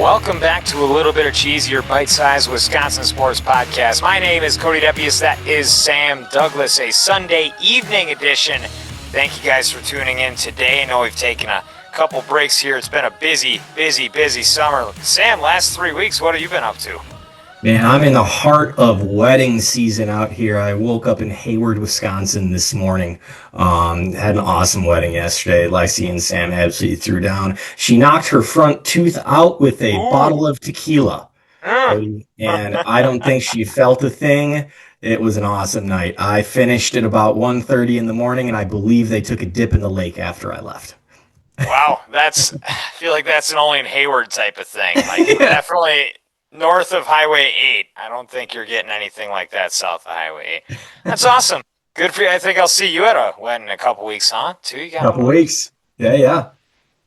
Welcome back to a little bit of cheese, your bite-sized Wisconsin sports podcast. My name is Cody Depius. That is Sam Douglas, a Sunday evening edition. Thank you guys for tuning in today. I know we've taken a couple breaks here. It's been a busy summer. Sam, last 3 weeks, what have you been up to? Man, I'm in the heart of wedding season out here. I woke up in Hayward, Wisconsin this morning. Had an awesome wedding yesterday. Cody and Sam absolutely threw down. She knocked her front tooth out with a bottle of tequila. And I don't think she felt a thing. It was an awesome night. I finished at about 1:30 in the morning, and I believe they took a dip in the lake after I left. Wow, I feel like that's an only in Hayward type of thing. Definitely north of Highway 8. I don't think you're getting anything like that south of Highway 8. That's awesome. Good for you. I think I'll see you at a wedding in a couple weeks, huh? You got a couple weeks. Yeah.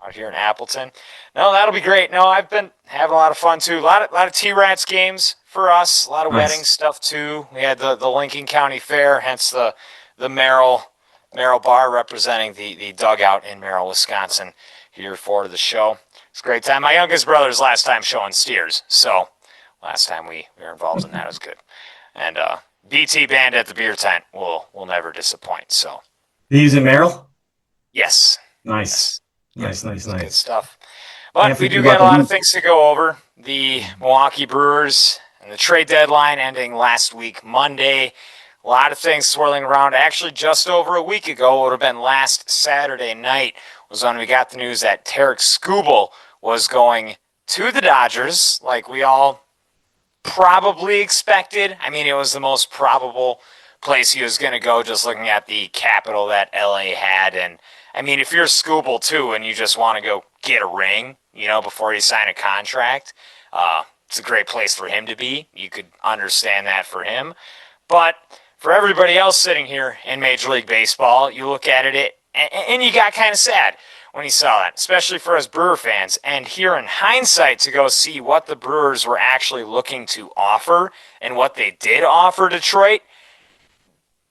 Out here in Appleton. No, that'll be great. No, I've been having a lot of fun too. A lot of T-Rats games for us. A lot of wedding stuff too. We had the Lincoln County Fair, hence the Merrill Bar representing the dugout in Merrill, Wisconsin here for the show. It's a great time. My youngest brother's last time showing steers, so last time we were involved in that was good. And BT band at the beer tent will never disappoint. So he's in Merrill? Yes. Nice. Nice. Good stuff. But we do got a lot of things to go over. The Milwaukee Brewers and the trade deadline ending last week, Monday. A lot of things swirling around. Actually, just over a week ago, it would have been last Saturday night, was when we got the news that Tarik Skubal was going to the Dodgers, like we all probably expected. I mean, it was the most probable place he was going to go, just looking at the capital that LA had. And I mean, if you're Skubal too, and you just want to go get a ring, before you sign a contract, it's a great place for him to be. You could understand that for him. But for everybody else sitting here in Major League Baseball, you look at it and you got kind of sad when you saw that, especially for us Brewer fans. And here in hindsight, to go see what the Brewers were actually looking to offer and what they did offer Detroit,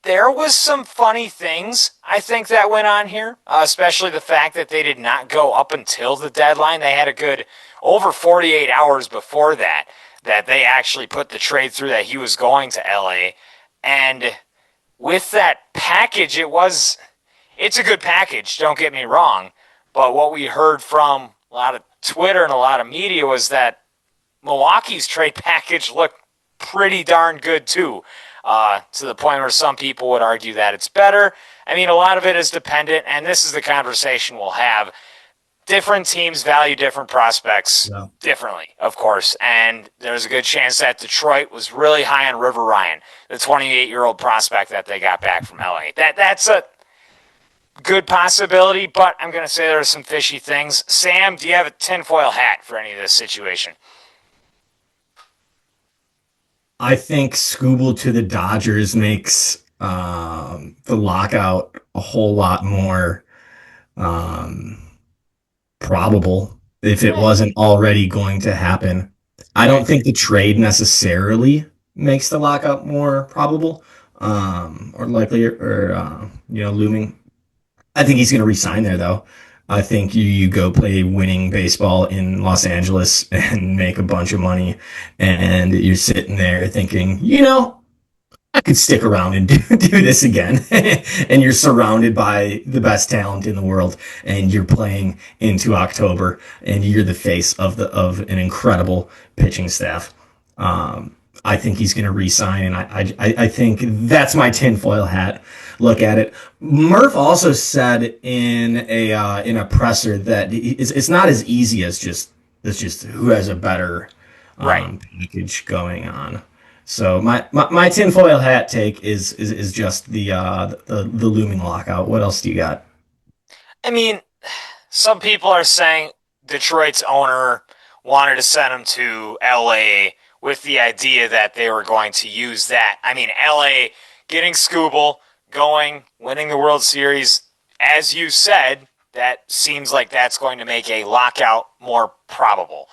there was some funny things, I think, that went on here, especially the fact that they did not go up until the deadline. They had a good over 48 hours before that they actually put the trade through that he was going to LA. And with that package, it's a good package, don't get me wrong. But what we heard from a lot of Twitter and a lot of media was that Milwaukee's trade package looked pretty darn good too, to the point where some people would argue that it's better. I mean, a lot of it is dependent, and this is the conversation we'll have. Different teams value different prospects differently, of course, and there's a good chance that Detroit was really high on River Ryan, the 28-year-old prospect that they got back from LA. That's a good possibility, but I'm going to say there are some fishy things. Sam, do you have a tinfoil hat for any of this situation? I think Skubal to the Dodgers makes the lockout a whole lot more probable if it wasn't already going to happen. I don't think the trade necessarily makes the lockout more probable or likely or looming. I think he's going to resign there, though. I think you go play winning baseball in Los Angeles and make a bunch of money, and you're sitting there thinking, I could stick around and do this again. And you're surrounded by the best talent in the world, and you're playing into October, and you're the face of an incredible pitching staff. I think he's going to re-sign, and I think that's my tinfoil hat look at it. Murph also said in a presser that it's not as easy as just who has a better package going on. So my tinfoil hat take is just the looming lockout. What else do you got? I mean, some people are saying Detroit's owner wanted to send him to LA with the idea that they were going to use that. I mean, LA getting Skubal, winning the World Series, as you said, that seems like that's going to make a lockout more probable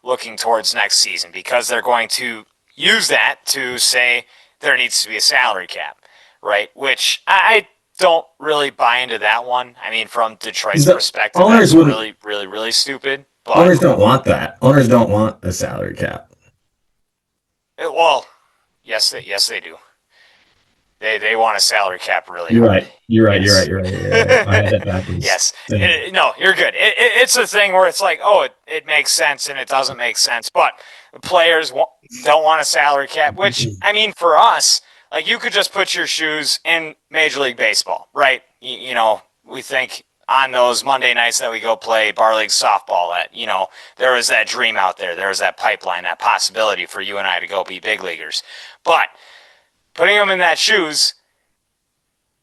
looking towards next season, because they're going to use that to say there needs to be a salary cap, right? Which I don't really buy into that one. I mean, from Detroit's perspective, that's really, really, really stupid. But owners don't want that. Owners don't want a salary cap. well, yes, they do. They want a salary cap really You're hard. right. You're right. Yes. You're right. You're right. I had it backwards. Yes. No, you're good. It's a thing where it's like, oh, it makes sense and it doesn't make sense. But the players don't want a salary cap, which, I mean, for us, like you could just put your shoes in Major League Baseball, right? You know, we think on those Monday nights that we go play bar league softball that, you know, there was that dream out there. There was that pipeline, that possibility for you and I to go be big leaguers. But putting them in that shoes,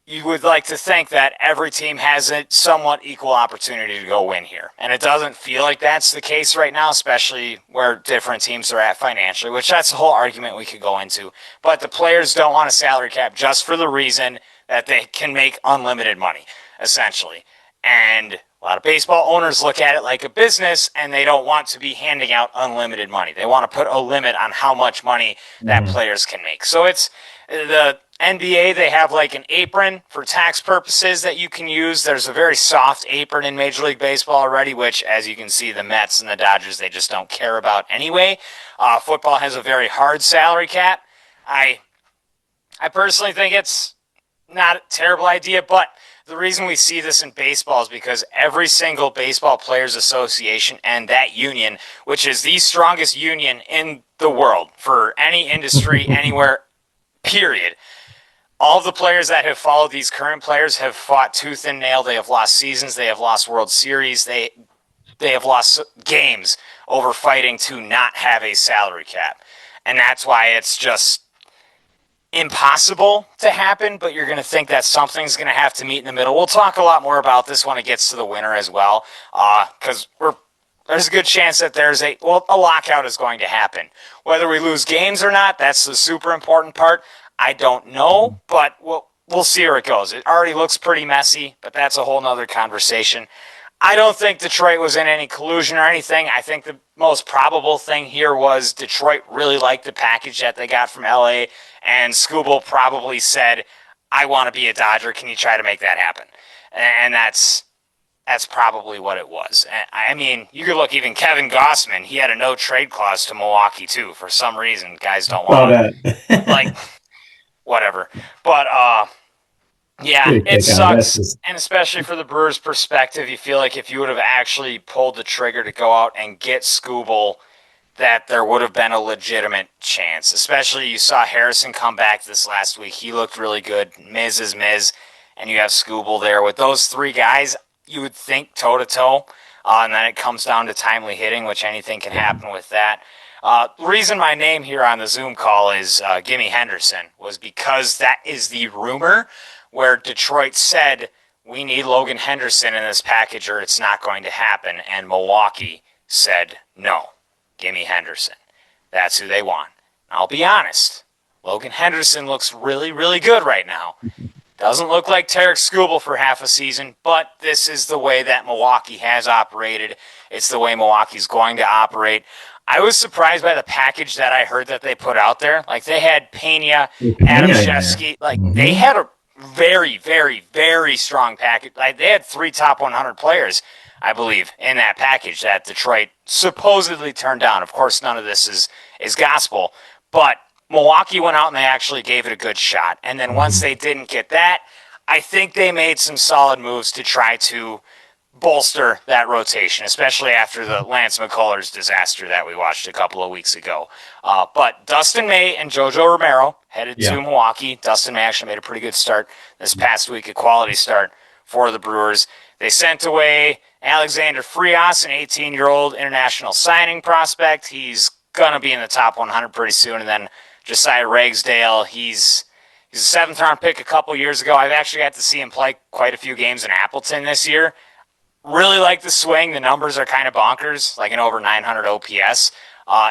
you would like to think that every team has a somewhat equal opportunity to go win here. And it doesn't feel like that's the case right now, especially where different teams are at financially, which that's a whole argument we could go into. But the players don't want a salary cap just for the reason that they can make unlimited money, essentially. And a lot of baseball owners look at it like a business, and they don't want to be handing out unlimited money. They want to put a limit on how much money that players can make. So it's the NBA, they have like an apron for tax purposes that you can use. There's a very soft apron in Major League Baseball already, which, as you can see, the Mets and the Dodgers, they just don't care about anyway. Football has a very hard salary cap. I personally think it's not a terrible idea, but the reason we see this in baseball is because every single baseball players association and that union, which is the strongest union in the world for any industry, anywhere, period. All the players that have followed these current players have fought tooth and nail. They have lost seasons. They have lost World Series. They have lost games over fighting to not have a salary cap. And that's why it's just impossible to happen, but you're going to think that something's going to have to meet in the middle. We'll talk a lot more about this when it gets to the winter as well, because there's a good chance that a lockout is going to happen. Whether we lose games or not, that's the super important part. I don't know, but we'll see where it goes. It already looks pretty messy, but that's a whole nother conversation. I don't think Detroit was in any collusion or anything. I think the most probable thing here was Detroit really liked the package that they got from LA, and Skubal probably said, I want to be a Dodger. Can you try to make that happen? And that's probably what it was. I mean, you could look, even Kevin Gossman, he had a no trade clause to Milwaukee too. For some reason, guys don't want it. Like, whatever. But yeah, it sucks. And especially for the Brewers' perspective, you feel like if you would have actually pulled the trigger to go out and get Skubal, that there would have been a legitimate chance. Especially you saw Harrison come back this last week. He looked really good. Miz is Miz. And you have Skubal there. With those three guys, you would think toe-to-toe. And then it comes down to timely hitting, which anything can happen with that. The reason my name here on the Zoom call is Gimme Henderson was because that is the rumor where Detroit said, we need Logan Henderson in this package or it's not going to happen. And Milwaukee said, no, gimme Henderson. That's who they want. I'll be honest, Logan Henderson looks really, really good right now. Doesn't look like Tarik Skubal for half a season, but this is the way that Milwaukee has operated. It's the way Milwaukee's going to operate. I was surprised by the package that I heard that they put out there. Like, they had Pena, Adam Shevsky. Like, they had a very, very, very strong package. Like, they had 3 top 100 players, I believe, in that package that Detroit supposedly turned down. Of course, none of this is gospel, but Milwaukee went out and they actually gave it a good shot. And then once they didn't get that, I think they made some solid moves to try to bolster that rotation, especially after the Lance McCullers disaster that we watched a couple of weeks ago. But Dustin May and JoJo Romero headed to Milwaukee. Dustin May actually made a pretty good start this past week, a quality start for the Brewers. They sent away Alexander Frias, an 18-year-old international signing prospect. He's going to be in the top 100 pretty soon. And then Josiah Ragsdale, he's a 7th-round pick a couple years ago. I've actually got to see him play quite a few games in Appleton this year. Really like the swing. The numbers are kind of bonkers, like an over 900 OPS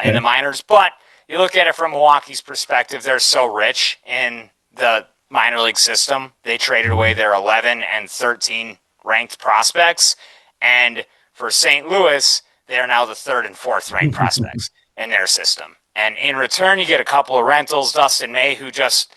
in the minors. But you look at it from Milwaukee's perspective, they're so rich in the minor league system. They traded away their 11 and 13 ranked prospects. And for St. Louis, they are now the 3rd and 4th ranked prospects in their system. And in return, you get a couple of rentals. Dustin May, who just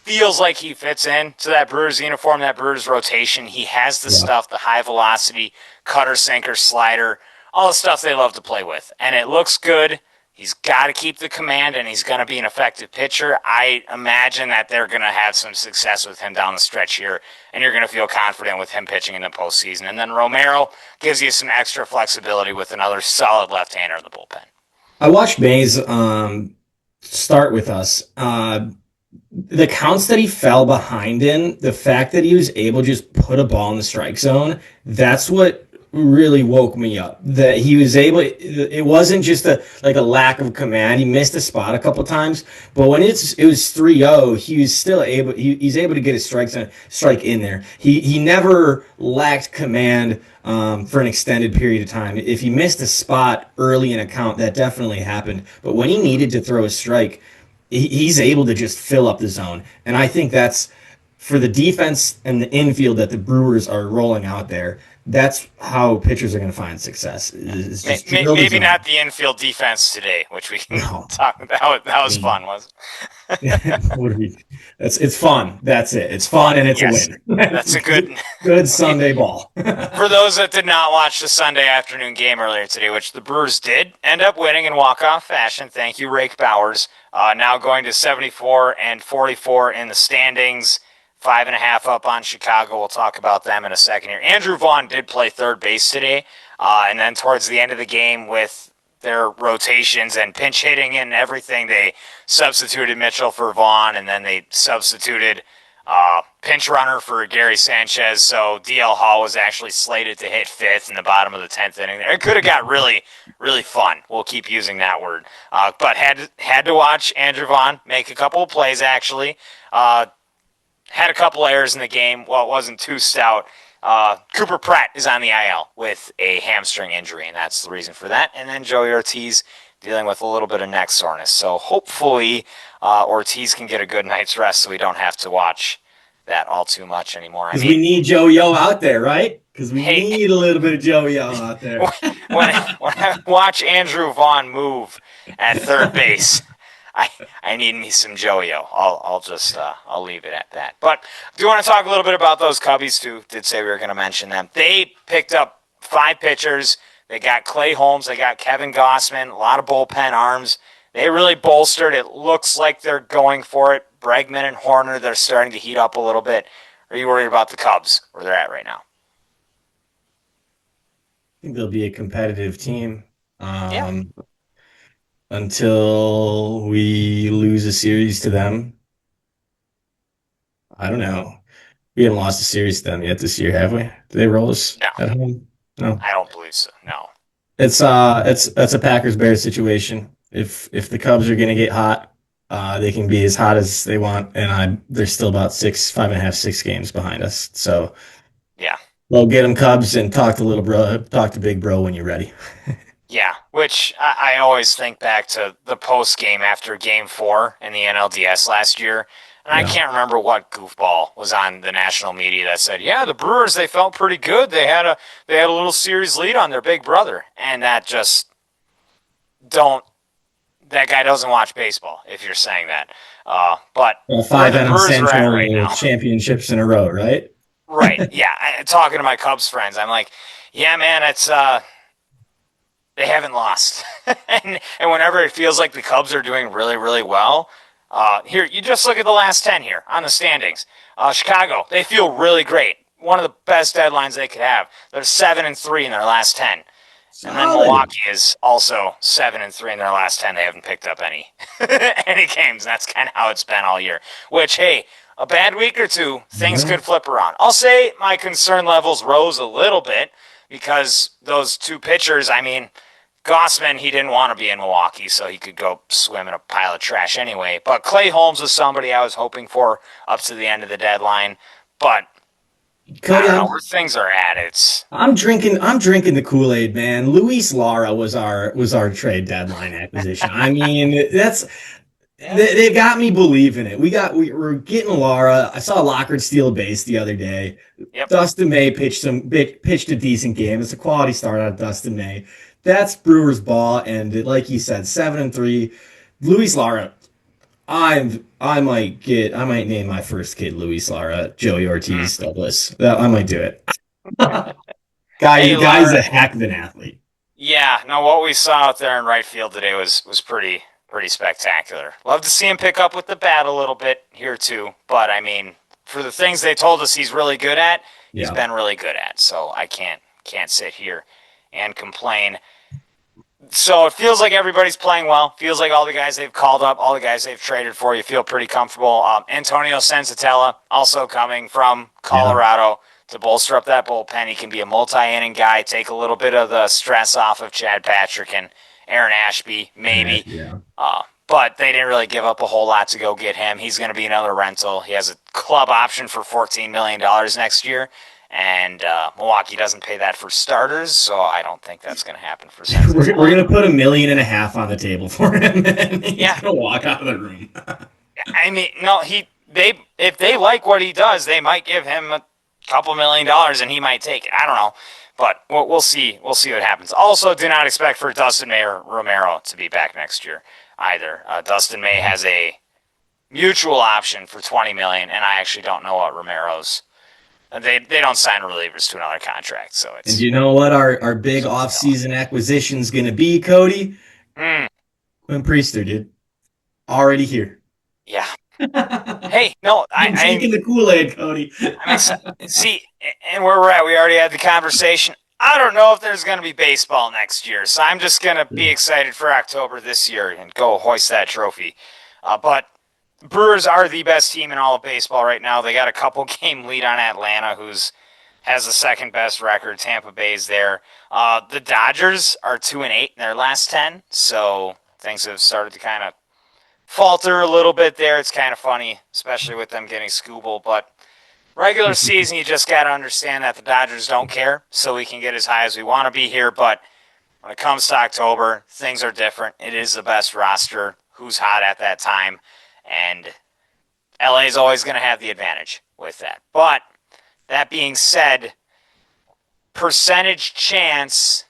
feels like he fits in to that Brewers uniform, that Brewers rotation. He has the stuff, the high velocity, cutter, sinker, slider, all the stuff they love to play with, and it looks good. He's got to keep the command, and he's going to be an effective pitcher. I imagine that they're going to have some success with him down the stretch here, and you're going to feel confident with him pitching in the postseason. And then Romero gives you some extra flexibility with another solid left-hander in the bullpen. I watched Mays start with us. The counts that he fell behind in, the fact that he was able to just put a ball in the strike zone, that's what really woke me up. That he was able, it wasn't just a lack of command. He missed a spot a couple times, but when it was 3-0, he was still able, he's able to get his strike in there. He never lacked command for an extended period of time. If he missed a spot early in a count, that definitely happened. But when he needed to throw a strike, he's able to just fill up the zone. And I think that's, for the defense and the infield that the Brewers are rolling out there, that's how pitchers are going to find success. Maybe not the infield defense today, which we can talk about. That was fun, wasn't it? It's fun. That's it. It's fun, and it's a win. That's a good Sunday ball. For those that did not watch the Sunday afternoon game earlier today, which the Brewers did end up winning in walk-off fashion, thank you, Rake Bowers, now going to 74-44 in the standings. 5.5 up on Chicago. We'll talk about them in a second here. Andrew Vaughn did play third base today, and then towards the end of the game with their rotations and pinch hitting and everything, they substituted Mitchell for Vaughn, and then they substituted pinch runner for Gary Sanchez. So DL Hall was actually slated to hit fifth in the bottom of the 10th inning. It could have got really, really fun. We'll keep using that word. But had to watch Andrew Vaughn make a couple of plays, actually. Had a couple errors in the game. Well, it wasn't too stout. Cooper Pratt is on the IL with a hamstring injury, and that's the reason for that. And then Joey Ortiz dealing with a little bit of neck soreness. So hopefully Ortiz can get a good night's rest so we don't have to watch that all too much anymore. Because we need Joey-O out there, right? Because we need a little bit of Joey-O out there. when I watch Andrew Vaughn move at third base, I need me some Joey-O. I'll leave it at that. But do you want to talk a little bit about those Cubbies too? Did say we were going to mention them. They picked up 5 pitchers. They got Clay Holmes. They got Kevin Gossman. A lot of bullpen arms. They really bolstered. It looks like they're going for it. Bregman and Horner, they're starting to heat up a little bit. Are you worried about the Cubs, where they're at right now? I think they'll be a competitive team. Until we lose a series to them. I don't know. We haven't lost a series to them yet this year, have we? Did they roll us at home? No. I don't believe so. No. It's a Packers-Bears situation. If the Cubs are going to get hot, they can be as hot as they want, and they're still about 5.5, 6 games behind us. So yeah, we'll get them, Cubs, and talk to Big Bro when you're ready. Yeah, which I always think back to the post game after Game 4 in the NLDS last year, and I can't remember what goofball was on the national media that said, "Yeah, the Brewers, they felt pretty good. They had a little series lead on their big brother," and that guy doesn't watch baseball if you're saying that. But 5 NL Central championships in a row, right? Right. Yeah. Talking to my Cubs friends, I'm like, yeah, man, it's they haven't lost. and whenever it feels like the Cubs are doing really, really well, here, you just look at the last 10 here on the standings. Chicago, they feel really great. One of the best deadlines they could have. They're 7-3 in their last 10. And then Milwaukee is also 7-3 in their last 10. They haven't picked up any games. That's kind of how it's been all year. Which, hey, a bad week or two, things could flip around. I'll say my concern levels rose a little bit because those 2 pitchers, I mean, Gossman, he didn't want to be in Milwaukee, so he could go swim in a pile of trash anyway. But Clay Holmes was somebody I was hoping for up to the end of the deadline. But Cody, I don't know where things are at. I'm drinking the Kool-Aid, man. Luis Lara was our trade deadline acquisition. I mean, they got me believing it. We're getting Lara. I saw Lockhart steal a base the other day. Yep. Dustin May pitched a decent game. It's a quality start out of Dustin May. That's Brewers ball, and like you said, 7-3. Luis Lara. I might name my first kid Luis Lara, Joey Ortiz Douglas. I might do it. Guy's a heck of an athlete. Yeah, no, what we saw out there in right field today was pretty spectacular. Love to see him pick up with the bat a little bit here too, but I mean, for the things they told us he's really good at, he's Yeah. been really good at. So I can't sit here and complain. So it feels like everybody's playing well. Feels like all the guys they've called up, all the guys they've traded for, you feel pretty comfortable. Antonio Sensatella also coming from Yeah. Colorado to bolster up that bullpen. He can be a multi-inning guy, take a little bit of the stress off of Chad Patrick and Aaron Ashby, maybe. Yeah. But they didn't really give up a whole lot to go get him. He's going to be another rental. He has a club option for $14 million next year. And Milwaukee doesn't pay that for starters, so I don't think that's going to happen for We're Sensatella. gonna put $1.5 million on the table for him, and he's Yeah, gonna walk out of the room. I mean, no, they if they like what he does, they might give him a couple $1 million, and he might take it. I don't know, but we'll see. We'll see what happens. Also, do not expect for Dustin May or Romero to be back next year either. Dustin May has a mutual option for $20 million, and I actually don't know what Romero's. They don't sign relievers to another contract, so And it's you know what our big so to tell. offseason acquisition is gonna be, Cody? Mm, Quinn Priester, dude. Already here. yeah. I'm Hey, no, drinking the Kool-Aid, Cody. I'm excited. See, and where we're at, we already had the conversation. I don't know if there's going to be baseball next year, so I'm just going to be excited for October this year and go hoist that trophy. But Brewers are the best team in all of baseball right now. They got a couple game lead on Atlanta, who's has the second best record. Tampa Bay's there. The Dodgers are 2-8 in their last 10, so things have started to kind of falter a little bit there. It's kind of funny, especially with them getting Skubal, but regular season, you just got to understand that the Dodgers don't care, so we can get as high as we want to be here. But when it comes to October, things are different. It is the best roster. Who's hot at that time? And LA is always going to have the advantage with that. But that being said, percentage chance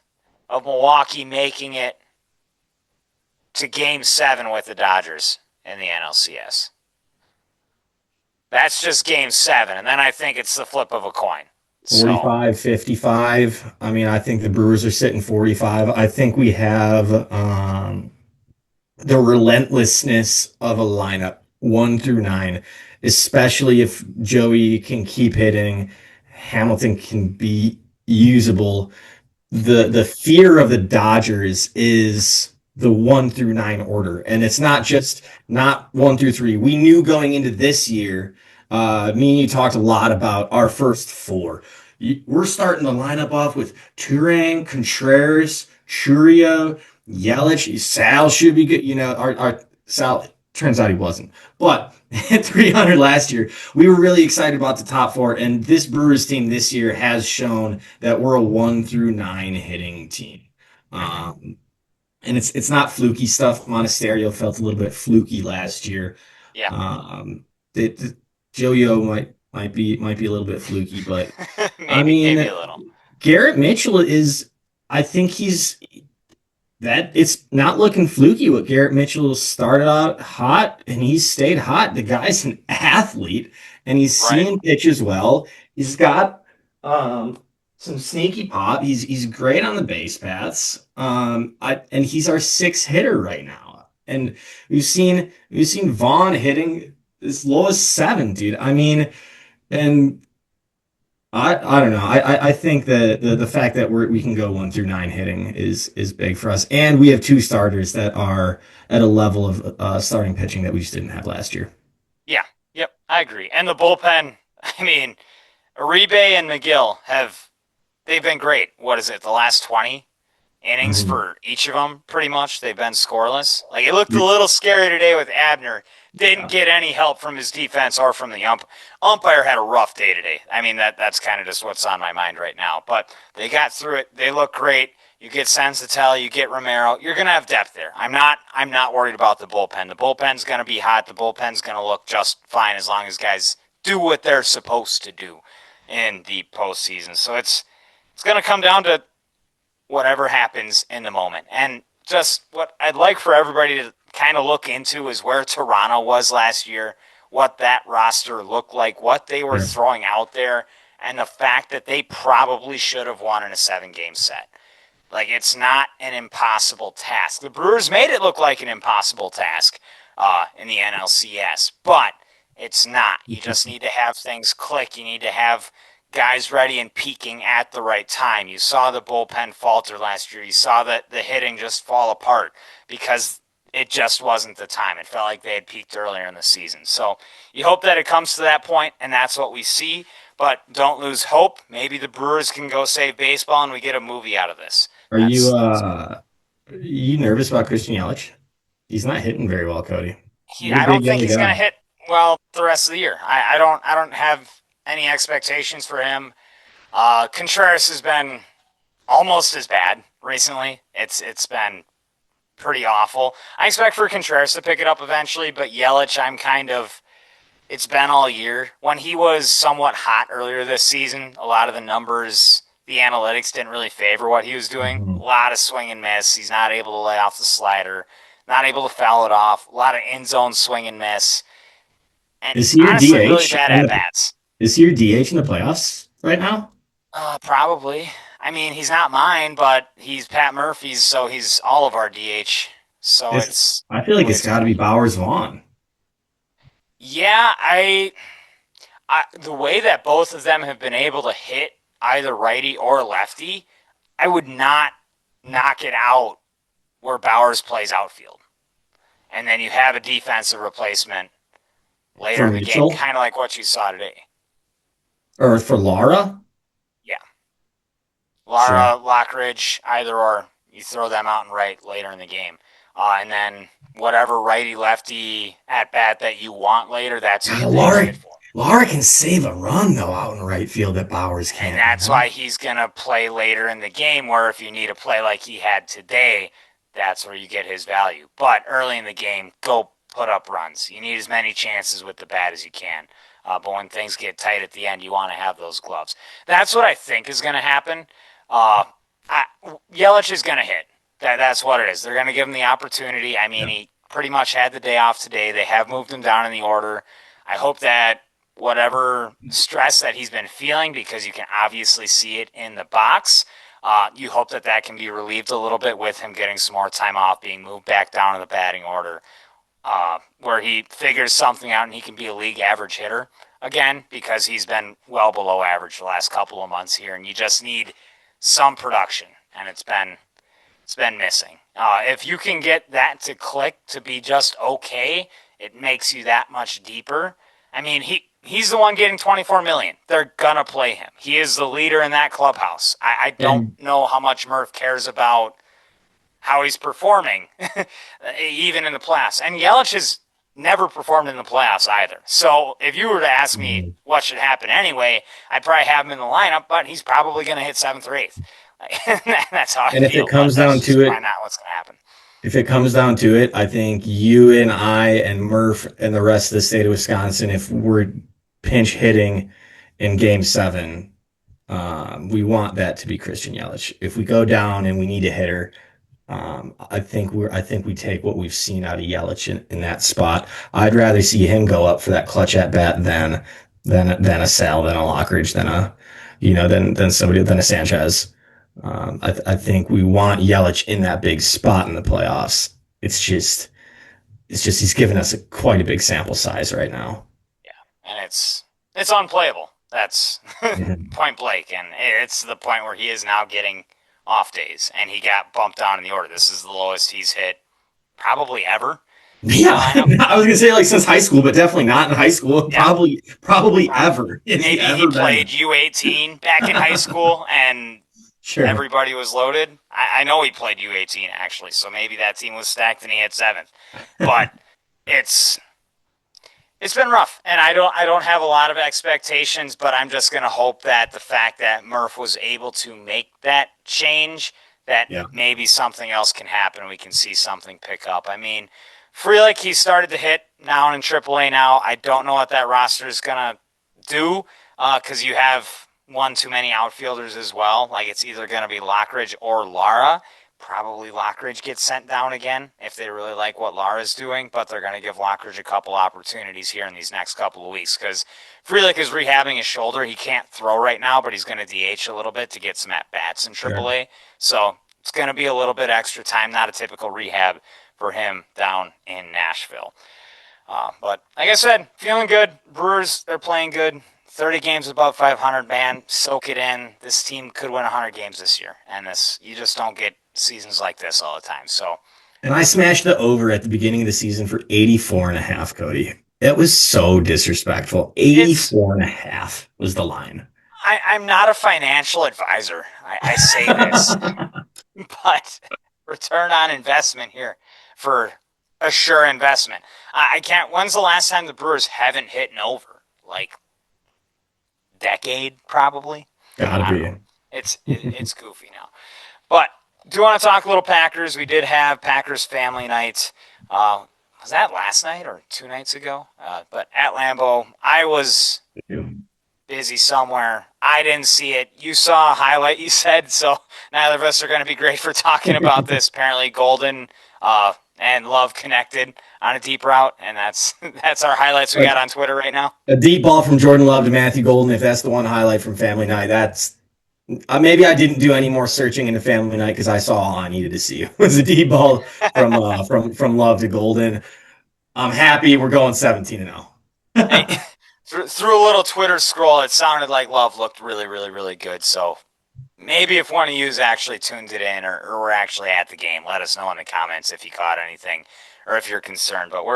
of Milwaukee making it to Game 7 with the Dodgers in the NLCS. That's just Game 7, and then I think it's the flip of a coin. So 45, 55. I mean, I think the Brewers are sitting 45. I think we have the relentlessness of a lineup, 1 through 9, especially if Joey can keep hitting, Hamilton can be usable. The fear of the Dodgers is the 1 through 9 order, and it's not just not 1 through 3. We knew going into this year. Me and you talked a lot about our first four. We're starting the lineup off with Turang, Contreras, Churia, Yelich. Sal should be good. You know, our Sal turns out he wasn't, but at 300 last year, we were really excited about the top four. And this Brewers team this year has shown that we're a 1 through 9 hitting team. Um, and it's not fluky stuff. Monasterio felt a little bit fluky last year. yeah, The Joe might be a little bit fluky, but I maybe mean a little. Garrett Mitchell is. I think he's that it's not looking fluky. What Garrett Mitchell started out hot and he's stayed hot. The guy's an athlete and he's Right. seeing pitches well. He's got some sneaky pop. He's great on the base paths. And he's our sixth hitter right now. And we've seen Vaughn hitting as low as 7, dude. I mean, and I don't know. I think that the fact that we can go 1 through 9 hitting is big for us, and we have two starters that are at a level of starting pitching that we just didn't have last year. Yeah. Yep. I agree. And the bullpen. I mean, Uribe and McGill they've been great. What is it? The last 20 innings Mhm. for each of them, pretty much. They've been scoreless. Like it looked a little scary today with Abner. Didn't Yeah, get any help from his defense or from the umpire. Had a rough day today. I mean that's kind of just what's on my mind right now. But they got through it. They look great. You get Sensatella, you get Romero. You're gonna have depth there. I'm not worried about the bullpen. The bullpen's gonna be hot. The bullpen's gonna look just fine as long as guys do what they're supposed to do in the postseason. So it's gonna come down to whatever happens in the moment. And just what I'd like for everybody to kind of look into is where Toronto was last year, what that roster looked like, what they were sure. throwing out there, and the fact that they probably should have won in a 7 game set. Like, it's not an impossible task. The Brewers made it look like an impossible task in the NLCS, but it's not. You just need to have things click. You need to have guys ready and peaking at the right time. You saw the bullpen falter last year. You saw that the hitting just fall apart because it just wasn't the time. It felt like they had peaked earlier in the season. So you hope that it comes to that point, and that's what we see. But don't lose hope. Maybe the Brewers can go save baseball, and we get a movie out of this. Are you nervous about Christian Yelich? He's not hitting very well, Cody. You're a I big don't think Yelich he's going to guy. hit well the rest of the year. I don't have any expectations for him. Contreras has been almost as bad recently. It's been pretty awful. I expect for Contreras to pick it up eventually, but Yelich, it's been all year. When he was somewhat hot earlier this season, a lot of the numbers, the analytics didn't really favor what he was doing. A Mhm. lot of swing and miss. He's not able to lay off the slider, not able to foul it off. A lot of in zone swing and miss, and Is he your honestly, really DH bad in at the bats. is he your DH in the playoffs right now? Probably. I mean, he's not mine, but he's Pat Murphy's, so he's all of our DH. So It's it's I feel the like way it's it's got to gonna be be. Bowers Vaughn. Yeah, the way that both of them have been able to hit either righty or lefty, I would not knock it out where Bowers plays outfield. And then you have a defensive replacement later For in the game, Mitchell kind of like what you saw today. or for Laura? Yeah. Sure. Lara, Lockridge, either or. You throw them out and right later in the game. And then whatever righty lefty at bat that you want later, that's who you God, pay to hit for. Laura can save a run though out in right field that Bowers And can't, that's man. why he's going to play later in the game, where if you need a play like he had today, that's where you get his value. But early in the game, go put up runs. You need as many chances with the bat as you can. But when things get tight at the end, you want to have those gloves. That's what I think is going to happen. Uh, Yelich is going to hit. That's what it is. They're going to give him the opportunity. I mean, Yeah. he pretty much had the day off today. They have moved him down in the order. I hope that whatever stress that he's been feeling, because you can obviously see it in the box, you hope that that can be relieved a little bit with him getting some more time off, being moved back down in the batting order, where he figures something out and he can be a league average hitter again, because he's been well below average the last couple of months here, and you just need some production, and it's been missing. If you can get that to click to be just okay, it makes you that much deeper. I mean, he's the one getting 24 million. They're gonna play him. He is the leader in that clubhouse. I don't And know how much Murph cares about how he's performing, even in the playoffs. And Yelich has never performed in the playoffs either. So if you were to ask me what should happen anyway, I'd probably have him in the lineup, but he's probably going to hit seventh or eighth. That's how I and if it feel, but comes that's down just to probably it, not what's going to happen. if it comes down to it, I think you and I and Murph and the rest of the state of Wisconsin, if we're pinch hitting in Game 7, we want that to be Christian Yelich. If we go down and we need a hitter, I think we take what we've seen out of Yelich in that spot. I'd rather see him go up for that clutch at bat than a Sal, than a Lockridge, than somebody than a Sanchez. I think we want Yelich in that big spot in the playoffs. It's just he's given us quite a big sample size right now. Yeah, and it's unplayable. That's Mhm. point blank, and it's the point where he is now getting off days, and he got bumped down in the order. This is the lowest he's hit probably ever in the Yeah, lineup. I was gonna say like since high school, but definitely not in high school. Yeah, Probably ever. Has he maybe he ever played been? U18 back in high school, and Sure. everybody was loaded. I know he played U18 actually, so maybe that team was stacked and he hit seventh. But it's it's been rough, and I don't have a lot of expectations, but I'm just gonna hope that the fact that Murph was able to make that change, that Yeah. maybe something else can happen. We can see something pick up. I mean, Frelick, he started to hit now in AAA. Now I don't know what that roster is gonna do, because you have one too many outfielders as well. Like, it's either gonna be Lockridge or Lara. Probably Lockridge gets sent down again if they really like what Lara's doing, but they're going to give Lockridge a couple opportunities here in these next couple of weeks, because Frelick is rehabbing his shoulder. He can't throw right now, but he's going to DH a little bit to get some at bats in Sure. AAA. So it's going to be a little bit extra time, not a typical rehab for him down in Nashville. But like I said, feeling good. Brewers, they're playing good. 30 games above 500, man. Soak it in. This team could win 100 games this year. And you just don't get seasons like this all the time. So, And I smashed the over at the beginning of the season for 84.5, Cody. It was so disrespectful. 84.5 was the line. I'm not a financial advisor. I say this, but return on investment here for a sure investment. I can't. When's the last time the Brewers haven't hit an over? Like decade, probably. Gotta be. It's goofy now. But do you want to talk a little Packers? We did have Packers family night. Was that last night or 2 nights ago? But at Lambeau, I was busy somewhere. I didn't see it. You saw a highlight, you said, so neither of us are going to be great for talking about this. Apparently, Golden and Love connected on a deep route, and that's our highlights we got on Twitter right now. A deep ball from Jordan Love to Matthew Golden, if that's the one highlight from Family Night, that's maybe I didn't do any more searching into Family Night because I saw all I needed to see. It was a deep ball from Love to Golden. I'm happy we're going 17-0. Hey, through a little Twitter scroll, it sounded like Love looked really, really, really good. So maybe if one of you actually tuned it in or were at the game, let us know in the comments if you caught anything or if you're concerned. But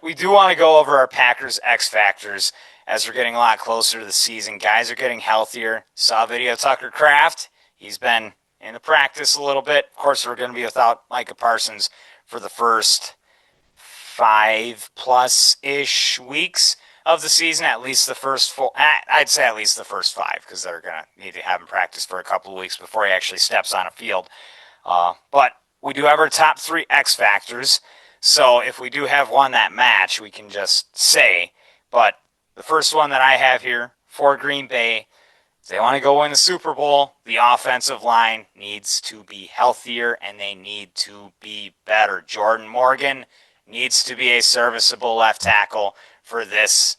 we do want to go over our Packers X factors as we're getting a lot closer to the season. Guys are getting healthier. Saw a video of Tucker Kraft. He's been in the practice a little bit. Of course, we're going to be without Micah Parsons for the first 5+ ish weeks of the season, at least the first four. I'd say at least the first 5 because they're going to need to have him practice for a couple of weeks before he actually steps on a field. But we do have our top 3 X factors. So if we do have one that match, we can just say. But the first one that I have here for Green Bay, if they want to go win the Super Bowl, the offensive line needs to be healthier and they need to be better. Jordan Morgan needs to be a serviceable left tackle for this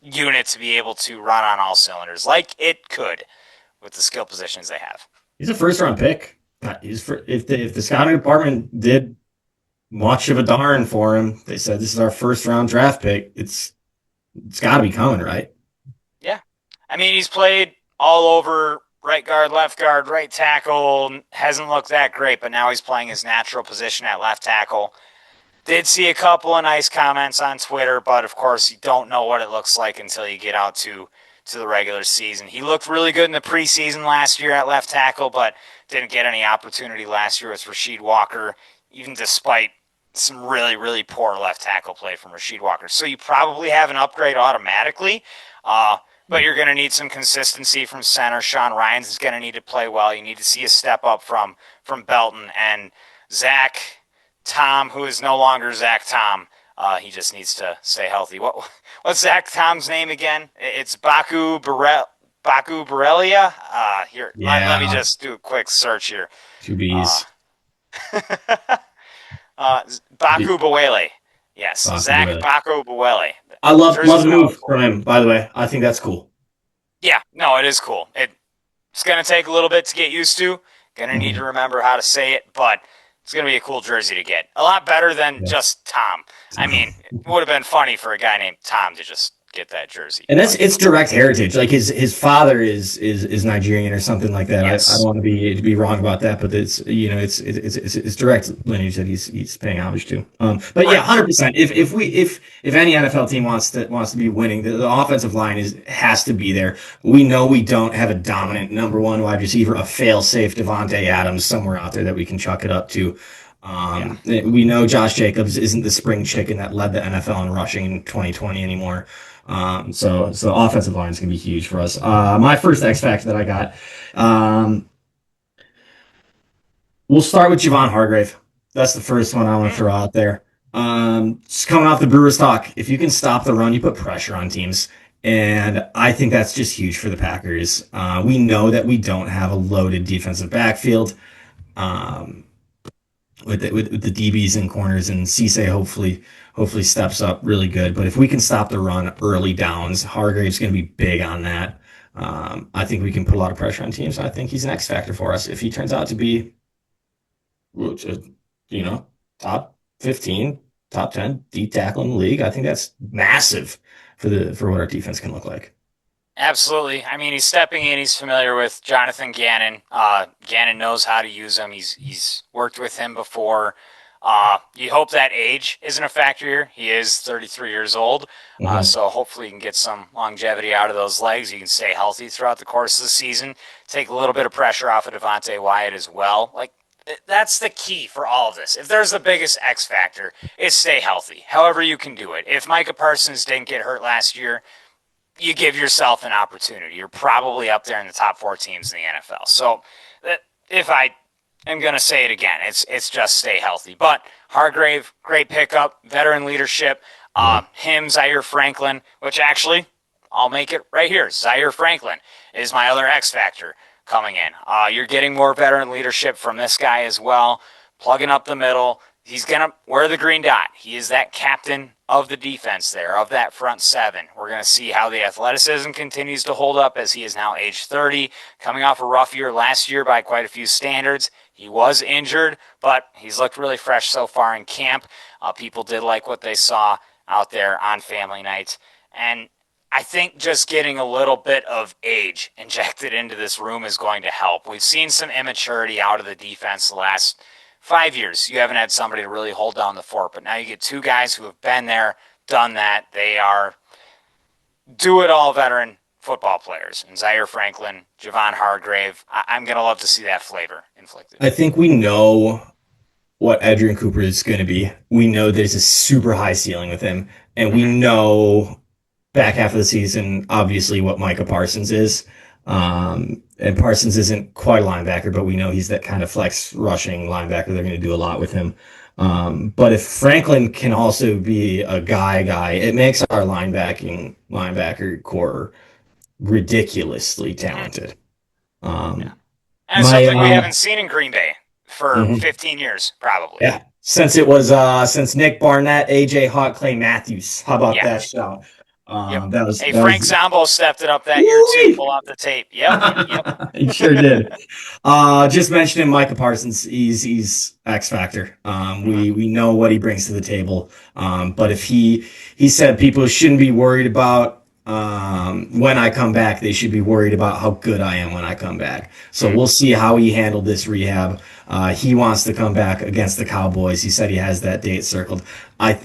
unit to be able to run on all cylinders like it could with the skill positions they have. He's a first-round pick. If the scouting department did much of a darn for him, they said this is our first-round draft pick. It's got to be coming, right? Yeah. I mean, he's played all over right guard, right tackle. Hasn't looked that great, but now he's playing his natural position at left tackle. Did see a couple of nice comments on Twitter, but of course you don't know what it looks like until you get out to the regular season. He looked really good in the preseason last year at left tackle, but didn't get any opportunity last year with Rasheed Walker, even despite some really, really poor left tackle play from Rasheed Walker. So you probably have an upgrade automatically, but you're going to need some consistency from center. Sean Ryans is going to need to play well. You need to see a step up from Belton. And Zach Tom, who is no longer Zach Tom, he just needs to stay healthy. What's Zach Tom's name again? It's Baku Borrelia. Here, let me just do a quick search here. 2 B's. Baku Bawele. Yes, Zach Baku Bawele. I love the move from him, by the way. I think that's cool. Yeah, no, it is cool. It's going to take a little bit to get used to. Going to need to remember how to say it, but it's going to be a cool jersey to get. A lot better than just Tom. I mean, it would have been funny for a guy named Tom to just get that jersey. And it's direct heritage. Like his father is Nigerian or something like that. Yes. I don't want to be wrong about that, but it's it's direct lineage that he's paying homage to. But yeah, 100%. If any NFL team wants to be winning, the offensive line has to be there. We know we don't have a dominant number 1 wide receiver, a fail-safe Devontae Adams somewhere out there that we can chuck it up to. We know Josh Jacobs isn't the spring chicken that led the NFL in rushing in 2020 anymore. So offensive line is going to be huge for us. My first X factor that I got, we'll start with Javon Hargrave. That's the first one I want to throw out there. Just coming off the Brewers talk, if you can stop the run, you put pressure on teams. And I think that's just huge for the Packers. We know that we don't have a loaded defensive backfield. With the DBs and corners, and Cisse hopefully steps up really good. But if we can stop the run early downs, Hargrave's going to be big on that. I think we can put a lot of pressure on teams. I think he's an X factor for us. If he turns out to be, you know, top 15, top 10 D tackle in the league, I think that's massive for what our defense can look like. Absolutely. I mean, he's stepping in. He's familiar with Jonathan Gannon. Gannon knows how to use him. He's worked with him before. You hope that age isn't a factor here. He is 33 years old, Mm-hmm. so hopefully you can get some longevity out of those legs. You can stay healthy throughout the course of the season. Take a little bit of pressure off of Devontae Wyatt as well. Like that's the key for all of this. If there's the biggest X factor, it's stay healthy. However you can do it. If Micah Parsons didn't get hurt last year, you give yourself an opportunity. You're probably up there in the top 4 teams in the NFL. So if I am going to say it again, it's just stay healthy. But Hargrave, great pickup, veteran leadership. Mm-hmm. Him, Zaire Franklin, which actually I'll make it right here. Zaire Franklin is my other X factor coming in. You're getting more veteran leadership from this guy as well, plugging up the middle. He's going to wear the green dot. He is that captain of the defense there, of that front seven. We're going to see how the athleticism continues to hold up as he is now age 30, coming off a rough year last year by quite a few standards. He was injured, but he's looked really fresh so far in camp. People did like what they saw out there on family nights. And I think just getting a little bit of age injected into this room is going to help. We've seen some immaturity out of the defense the last 5 years. You haven't had somebody to really hold down the fort, but now you get two guys who have been there, done that. They are do-it-all veteran football players. And Zaire Franklin, Javon Hargrave, I'm going to love to see that flavor inflicted. I think we know what Adrian Cooper is going to be. We know there's a super high ceiling with him, and we Mm-hmm. know back half of the season, obviously, what Micah Parsons is. And Parsons isn't quite a linebacker, but we know he's that kind of flex rushing linebacker. They're going to do a lot with him. But if Franklin can also be a guy, it makes our linebacker core ridiculously Mm-hmm. talented. Yeah. Um, And it's my something we haven't seen in Green Bay for mhm. 15 years, probably. Yeah, since Nick Barnett, AJ Hawk, Clay Matthews. How about Yeah. that show? Yep. Hey, That Frank was Zombo stepped it up that year, too. woo-wee. Pull out the tape. Yep. Yep. He sure did. Just mentioning Micah Parsons, he's X factor. Mm-hmm. We know what he brings to the table. But if he said people shouldn't be worried about when I come back, they should be worried about how good I am when I come back. So Mm-hmm. we'll see how he handled this rehab. He wants to come back against the Cowboys. He said he has that date circled. I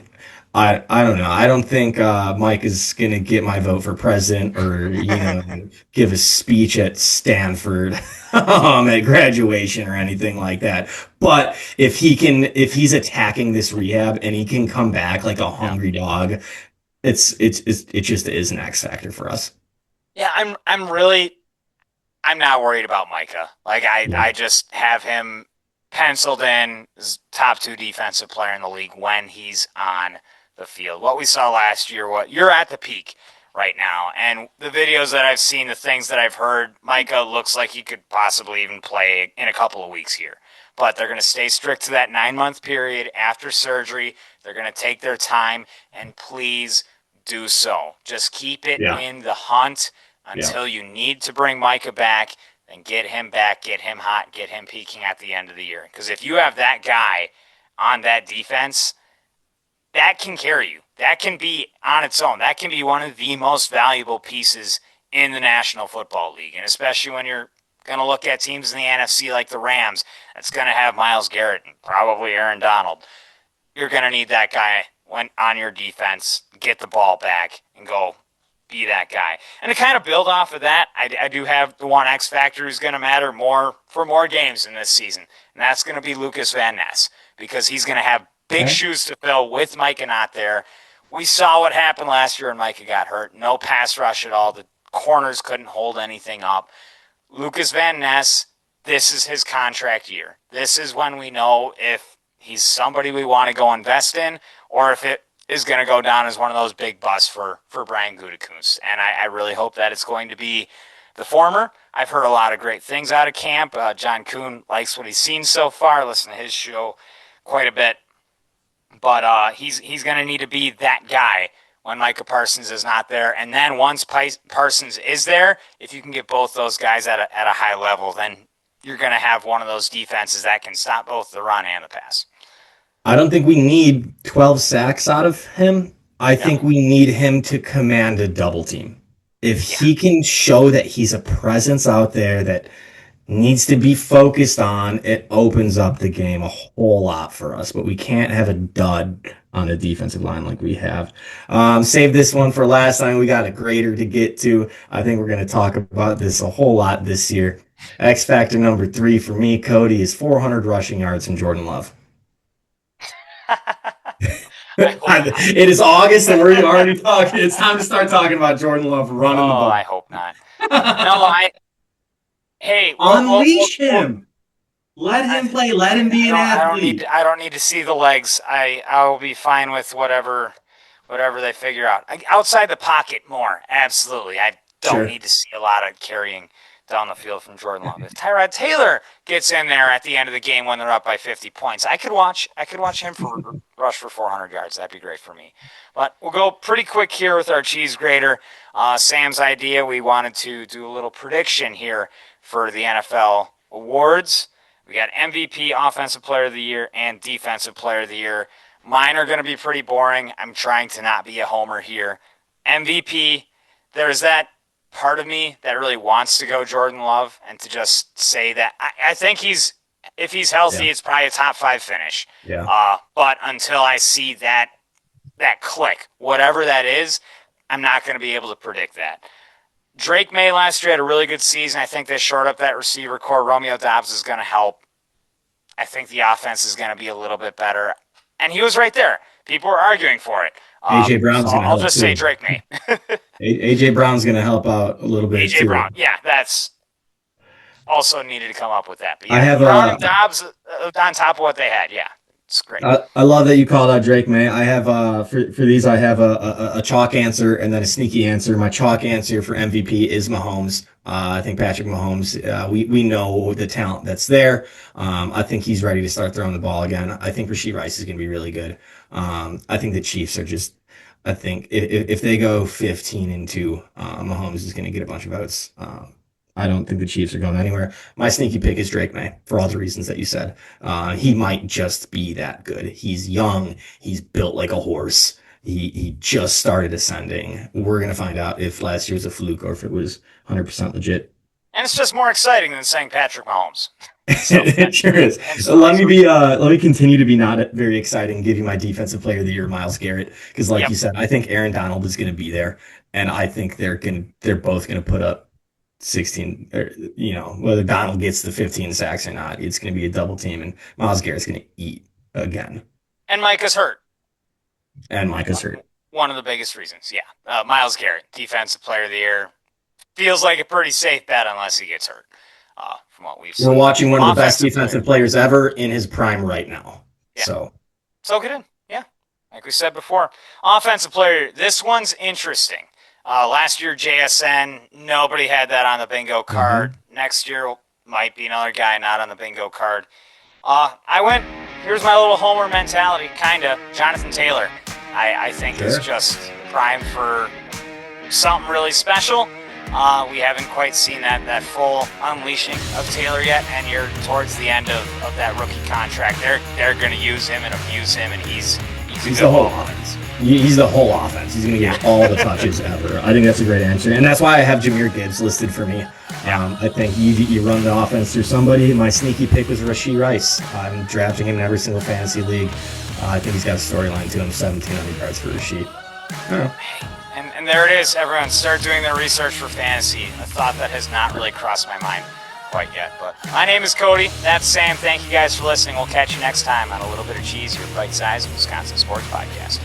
I don't know. I don't think Mike is gonna get my vote for president or give a speech at Stanford at graduation or anything like that. But if he's attacking this rehab and he can come back like a Yeah. hungry dog, it just is an X factor for us. Yeah, I'm not worried about Micah. Like Yeah. I just have him penciled in as top 2 defensive player in the league when he's on the field. What we saw last year, what you're at the peak right now. And the videos that I've seen, the things that I've heard, Micah looks like he could possibly even play in a couple of weeks here. But they're going to stay strict to that 9 month period after surgery. They're going to take their time and please do so. Just keep it Yeah. in the hunt Yeah. until you need to bring Micah back, then get him back, get him hot, get him peaking at the end of the year. Because if you have that guy on that defense, that can carry you. That can be on its own. That can be one of the most valuable pieces in the National Football League. And especially when you're going to look at teams in the NFC like the Rams, that's going to have Myles Garrett and probably Aaron Donald. You're going to need that guy when on your defense, get the ball back and go be that guy. And to kind of build off of that, I do have the one X factor who's going to matter more for more games in this season, and that's going to be Lucas Van Ness because he's going to have big Okay. shoes to fill with Micah not there. We saw what happened last year when Micah got hurt. No pass rush at all. The corners couldn't hold anything up. Lucas Van Ness, this is his contract year. This is when we know if he's somebody we want to go invest in or if it is going to go down as one of those big busts for Brian Gutekunst. And I really hope that it's going to be the former. I've heard a lot of great things out of camp. John Kuhn likes what he's seen so far. Listen to his show quite a bit. But he's going to need to be that guy when Micah Parsons is not there. And then once Parsons is there, if you can get both those guys at a high level, then you're going to have one of those defenses that can stop both the run and the pass. I don't think we need 12 sacks out of him. I think we need him to command a double team. If he can show that he's a presence out there that needs to be focused on, it opens up the game a whole lot for us. But we can't have a dud on the defensive line like we have. Save this one for last time. We got a grader to get to. I think we're going to talk about this a whole lot this year. X factor number 3 for me, Cody, is 400 rushing yards from Jordan Love. It is August and we're already talking. It's time to start talking about Jordan Love running the ball. I hope not. Hey, unleash him. Let him play. Let him be an athlete. I don't need to see the legs. I'll be fine with whatever they figure out. Outside the pocket more, absolutely. I don't need to see a lot of carrying down the field from Jordan Love. If Tyrod Taylor gets in there at the end of the game when they're up by 50 points, I could watch him rush for 400 yards. That'd be great for me. But we'll go pretty quick here with our cheese grater. Sam's idea, we wanted to do a little prediction here for the NFL awards. We got MVP, Offensive Player of the Year, and Defensive Player of the Year. Mine are going to be pretty boring. I'm trying to not be a homer here. MVP, there's that part of me that really wants to go Jordan Love and to just say that I think if he's healthy, it's probably a top 5 finish. Yeah. But until I see that click, whatever that is, I'm not going to be able to predict that. Drake May last year had a really good season. I think they shored up that receiver core. Romeo Doubs is going to help. I think the offense is going to be a little bit better. And he was right there. People were arguing for it. A.J. Brown's going to help. I'll just say Drake May. A.J. Brown's going to help out a little bit, A.J. Brown, yeah, that's also needed to come up with that. But yeah, I have Brown and Dobbs on top of what they had, yeah. It's great. I love that you called out Drake May. I have for these I have a chalk answer and then a sneaky answer. My chalk answer for MVP is Mahomes. I think Patrick Mahomes. We know the talent that's there. I think he's ready to start throwing the ball again. I think Rashee Rice is going to be really good. I think the Chiefs are just. I think if they go 15-2, Mahomes is going to get a bunch of votes. I don't think the Chiefs are going anywhere. My sneaky pick is Drake May for all the reasons that you said. He might just be that good. He's young. He's built like a horse. He just started ascending. We're going to find out if last year was a fluke or if it was 100% legit. And it's just more exciting than saying Patrick Mahomes. So, it sure is. Let me continue to be not very exciting and give you my Defensive Player of the Year, Myles Garrett, because like you said, I think Aaron Donald is going to be there, and I think they're both going to put up 16, or, whether Donald gets the 15 sacks or not, it's going to be a double team, and Myles Garrett's going to eat again. And Micah's hurt. One of the biggest reasons, yeah. Myles Garrett, Defensive Player of the Year, feels like a pretty safe bet unless he gets hurt. From what we've seen. We're watching one of the best defensive players ever in his prime right now. Yeah. So get in, yeah. Like we said before. Offensive player, this one's interesting. Last year, JSN, nobody had that on the bingo card. Mm-hmm. Next year might be another guy not on the bingo card. Here's my little homer mentality, kind of. Jonathan Taylor, I think is just primed for something really special. We haven't quite seen that full unleashing of Taylor yet, and you're towards the end of that rookie contract. They're going to use him and abuse him, and he's the whole offense. He's the whole offense. He's going to get all the touches ever. I think that's a great answer, and that's why I have Jahmyr Gibbs listed for me. I think you run the offense through somebody. My sneaky pick was Rashee Rice. I'm drafting him in every single fantasy league. I think he's got a storyline to him, 1,700 yards for Rashee. And there it is, everyone. Start doing their research for fantasy. A thought that has not really crossed my mind quite yet. But my name is Cody. That's Sam. Thank you guys for listening. We'll catch you next time on A Little Bit of Cheese, your bite-sized Wisconsin sports podcast.